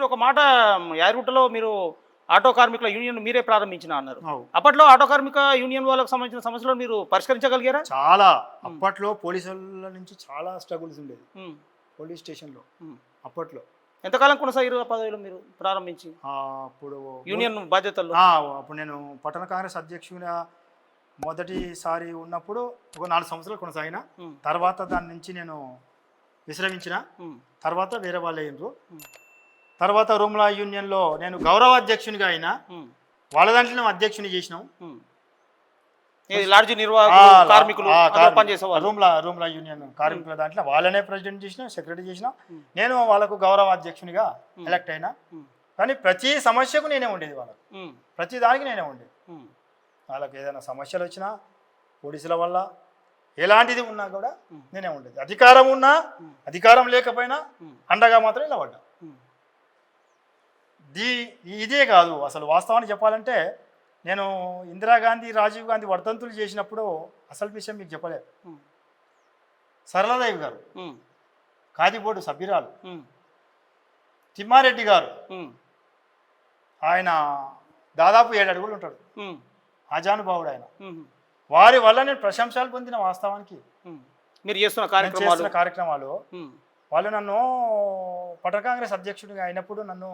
మీరు ఒక మాట యాదగిరిగుట్టలో మీరు ఆటో కార్మికుల యూనియన్ మీరే ప్రారంభించిన అన్నారు. అవు. అప్పట్లో ఆటో కార్మిక యూనియన్ వాళ్ళకి సంబంధించిన సమస్యలు మీరు పరిష్కరించగలిగారా? చాలా అప్పట్లో పోలీసుల నుంచి చాలా స్ట్రగుల్స్ ఉండేది పోలీస్ స్టేషన్లో అప్పట్లో. ఎంతకాలం కొనసాగారు ఆ పదవిలో మీరు ప్రారంభించి అప్పుడు యూనియన్ బాధ్యతల్లో? అప్పుడు నేను పట్టణ కాంగ్రెస్ అధ్యక్షునిగా మొదటిసారి ఉన్నప్పుడు ఒక 4 సంవత్సరాలు కొనసాగిన. తర్వాత దాని నుంచి నేను విశ్రమించిన. తర్వాత వేరే వాళ్ళు అయినరు. తర్వాత రూమ్లా యూనియన్లో నేను గౌరవ అధ్యక్షునిగా అయినా. వాళ్ళ దాంట్లో మేము అధ్యక్షుని చేసినాం. లాడ్జి నిర్వాహకులు కార్మికులు పనిచేసేవాళ్ళు రూమ్లా యూనియన్ కార్మికుల దాంట్లో వాళ్ళనే ప్రెసిడెంట్ చేసిన, సెక్రటరీ చేసిన. నేను వాళ్ళకు గౌరవ అధ్యక్షునిగా ఎలక్ట్ అయినా. కానీ ప్రతి సమస్యకు నేనే ఉండేది, వాళ్ళకు ప్రతి దానికి నేనే ఉండేది. వాళ్ళకి ఏదైనా సమస్యలు వచ్చినా పోలీసుల వల్ల ఎలాంటిది ఉన్నా కూడా నేనే ఉండేది. అధికారం ఉన్నా అధికారం లేకపోయినా అండగా మాత్రం ఇలా పడ్డా. ఇదే కాదు, అసలు వాస్తవాన్ని చెప్పాలంటే నేను ఇందిరాగాంధీ, రాజీవ్ గాంధీ వర్ధంతులు చేసినప్పుడు అసలు విషయం మీకు చెప్పలేదు. సరళాదేవి గారు కాదిబోర్డు సభ్యురాలు, తిమ్మారెడ్డి గారు ఆయన దాదాపు 7 అడుగులు ఉంటాడు, ఆజానుభావుడు ఆయన. వారి వల్ల నేను ప్రశంసలు పొందిన. వాస్తవానికి మీరు చేస్తున్న కార్యక్రమాలు వాళ్ళు నన్ను పట్టణ కాంగ్రెస్ అధ్యక్షుడిగా అయినప్పుడు నన్ను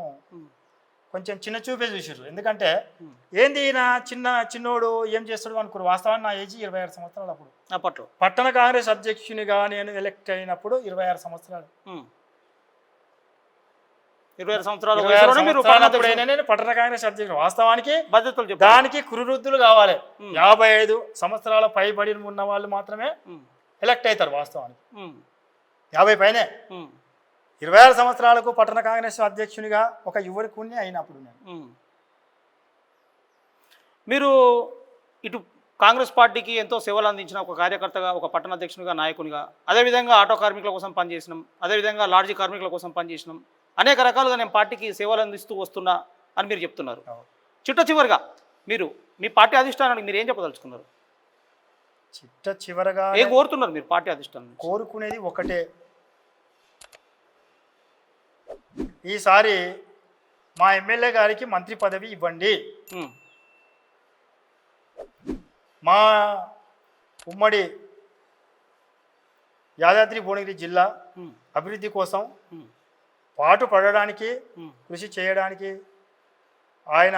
కొంచెం చిన్న చూపే చూసారు. ఎందుకంటే ఏంది నా చిన్నోడు ఏం చేస్తాడు అనుకున్నారు. వాస్తవాన్ని నా ఏజ్ 26 సంవత్సరాలు. అప్పట్లో పట్టణ కాంగ్రెస్ అధ్యక్షునిగా నేను ఎలక్ట్ అయినప్పుడు 26 సంవత్సరాలు. 26 సంవత్సరాలు నేను పట్టణ కాంగ్రెస్ అధ్యక్షుడు. వాస్తవానికి బాధ్యతలు దానికి కురువృద్ధులు కావాలి. 55 సంవత్సరాల పైబడి ఉన్న వాళ్ళు మాత్రమే ఎలక్ట్ అవుతారు. వాస్తవానికి 50 పైనే. 26 సంవత్సరాలకు పట్టణ కాంగ్రెస్ అధ్యక్షునిగా ఒక యువకుని అయినప్పుడు మీరు ఇటు కాంగ్రెస్ పార్టీకి ఎంతో సేవలు అందించిన ఒక కార్యకర్తగా, ఒక పట్టణ అధ్యక్షునిగా, నాయకునిగా, అదేవిధంగా ఆటో కార్మికుల కోసం పనిచేసినాం, అదేవిధంగా లాడ్జీ కార్మికుల కోసం పనిచేసినాం. అనేక రకాలుగా నేను పార్టీకి సేవలు అందిస్తూ వస్తున్నా అని మీరు చెప్తున్నారు. చివరిగా మీరు మీ పార్టీ అధిష్టానానికి మీరు ఏం చెప్పదలుచుకున్నారు? చివరగా ఏం కోరుతున్నారు మీరు పార్టీ అధిష్టానం? కోరుకునేది ఒకటే, ఈసారి మా ఎమ్మెల్యే గారికి మంత్రి పదవి ఇవ్వండి. మా ఉమ్మడి యాదాద్రి భువనగిరి జిల్లా అభివృద్ధి కోసం పాటు పడడానికి, కృషి చేయడానికి ఆయన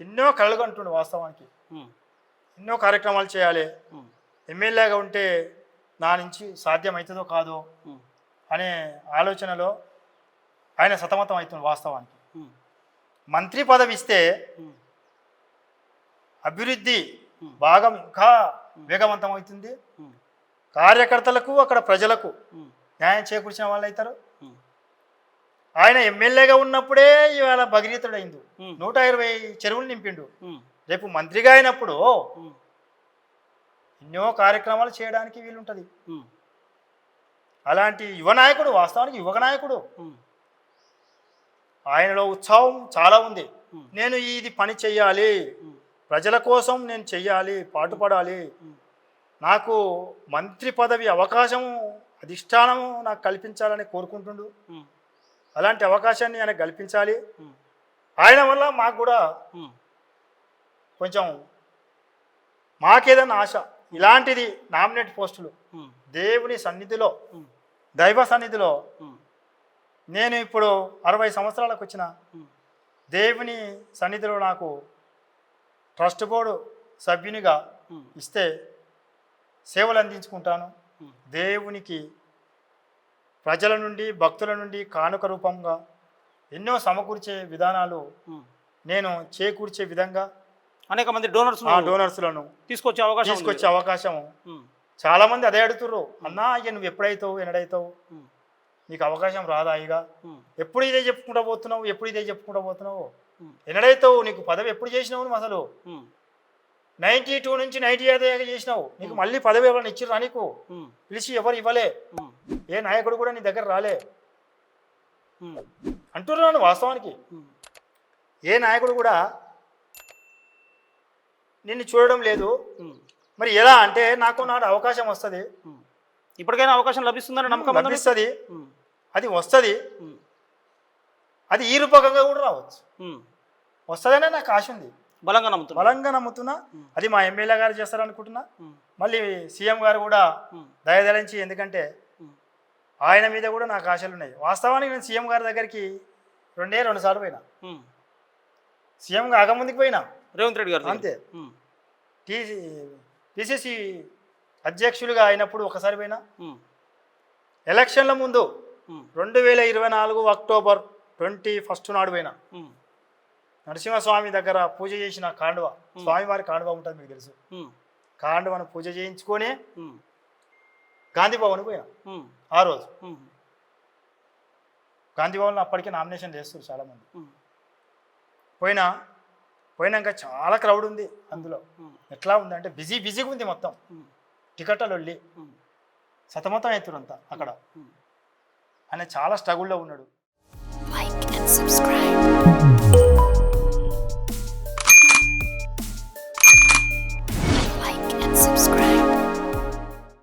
ఎన్నో కలలు అంటుండే. వాస్తవానికి ఎన్నో కార్యక్రమాలు చేయాలి. ఎమ్మెల్యేగా ఉంటే నా నుంచి సాధ్యమవుతుందో కాదో అనే ఆలోచనలో ఆయన సతమతం అవుతుంది. వాస్తవానికి మంత్రి పదవి ఇస్తే అభివృద్ధి బాగా ఇంకా వేగవంతం అవుతుంది. కార్యకర్తలకు, అక్కడ ప్రజలకు న్యాయం చేకూర్చిన వాళ్ళు అవుతారు. ఆయన ఎమ్మెల్యేగా ఉన్నప్పుడే ఇవాళ భగీరథుడైండు, 120 చెరువులు నింపిండు. రేపు మంత్రిగా అయినప్పుడు ఎన్నో కార్యక్రమాలు చేయడానికి వీలుంటుంది. అలాంటి యువ నాయకుడు, వాస్తవానికి యువ నాయకుడు. ఆయనలో ఉత్సాహం చాలా ఉంది. నేను ఇది పని చెయ్యాలి, ప్రజల కోసం నేను చెయ్యాలి, పాటుపడాలి, నాకు మంత్రి పదవి అవకాశము అధిష్టానము నాకు కల్పించాలని కోరుకుంటుండు. అలాంటి అవకాశాన్ని ఆయన కల్పించాలి. ఆయన వల్ల మాకు కూడా కొంచెం మాకేదన్నా ఆశ, ఇలాంటిది నామినేట్ పోస్టులు దేవుని సన్నిధిలో, దైవ సన్నిధిలో. నేను ఇప్పుడు 60 సంవత్సరాలకు వచ్చిన దేవుని సన్నిధిలో నాకు ట్రస్ట్ బోర్డు సభ్యునిగా ఇస్తే సేవలు అందించుకుంటాను. దేవునికి ప్రజల నుండి, భక్తుల నుండి కానుక రూపంగా ఎన్నో సమకూర్చే విధానాలు నేను చేకూర్చే విధంగా అనేక మంది డోనర్స్లను తీసుకొచ్చే అవకాశం చాలా మంది అదే అడుగుతుర్రు. అన్నా ఇక నువ్వు ఎప్పుడైతావు, ఎన్నడైతావు, నీకు అవకాశం రాదా? ఇక ఎప్పుడు ఇదే చెప్పుకుంటూ పోతున్నావు, ఎన్నడైతావు, నీకు పదవి ఎప్పుడు చేసినావు? నువ్వు అసలు 92 నుంచి 98 దాకా చేసినావు, నీకు మళ్ళీ పదవి ఎవరైనా ఇచ్చిర్రా? నీకు పిలిచి ఎవరు ఇవ్వలే, ఏ నాయకుడు కూడా నీ దగ్గర రాలే అంటున్నాను. వాస్తవానికి ఏ నాయకుడు కూడా నిన్ను చూడడం లేదు. మరి ఎలా అంటే నాకు నాడు అవకాశం వస్తుంది, ఇప్పటికైనా అవకాశం లభిస్తుందని నమ్మకం లభిస్తుంది, అది వస్తుంది. అది ఈ రూపకంగా కూడా రావచ్చు, వస్తుందనే నాకు ఆశ ఉంది, బలంగా నమ్ముతున్నా. అది మా ఎమ్మెల్యే గారు చేస్తారనుకుంటున్నా. మళ్ళీ సీఎం గారు కూడా దయదలించి, ఎందుకంటే ఆయన మీద కూడా నాకు ఆశలు ఉన్నాయి. వాస్తవానికి నేను సీఎం గారి దగ్గరికి 2 సార్లు పోయినా, సీఎం కాకముందుకు పోయినా, రేవంత్ రెడ్డి గారు అంతే. పిసిసి అధ్యక్షులుగా అయినప్పుడు ఒకసారి పోయినా, ఎలక్షన్ల ముందు 2024 అక్టోబర్ 21 నాడు పోయినా. నరసింహస్వామి దగ్గర పూజ చేసిన కాండువ, స్వామివారి కాండువ ఉంటుంది మీకు తెలుసు, కాండువను పూజ చేయించుకొనే గాంధీ భవన్ పోయినా. ఆ రోజు గాంధీ భవన్లో అప్పటికే నామినేషన్ చేస్తారు చాలామంది. పోయినాక చాలా క్రౌడ్ ఉంది అందులో. ఎట్లా ఉందంటే బిజీగా ఉంది మొత్తం, టికెట్లు వెళ్ళి సతమతం అవుతారంతా అక్కడ. ఆయన చాలా స్ట్రగుల్లో ఉన్నాడు. Like and subscribe.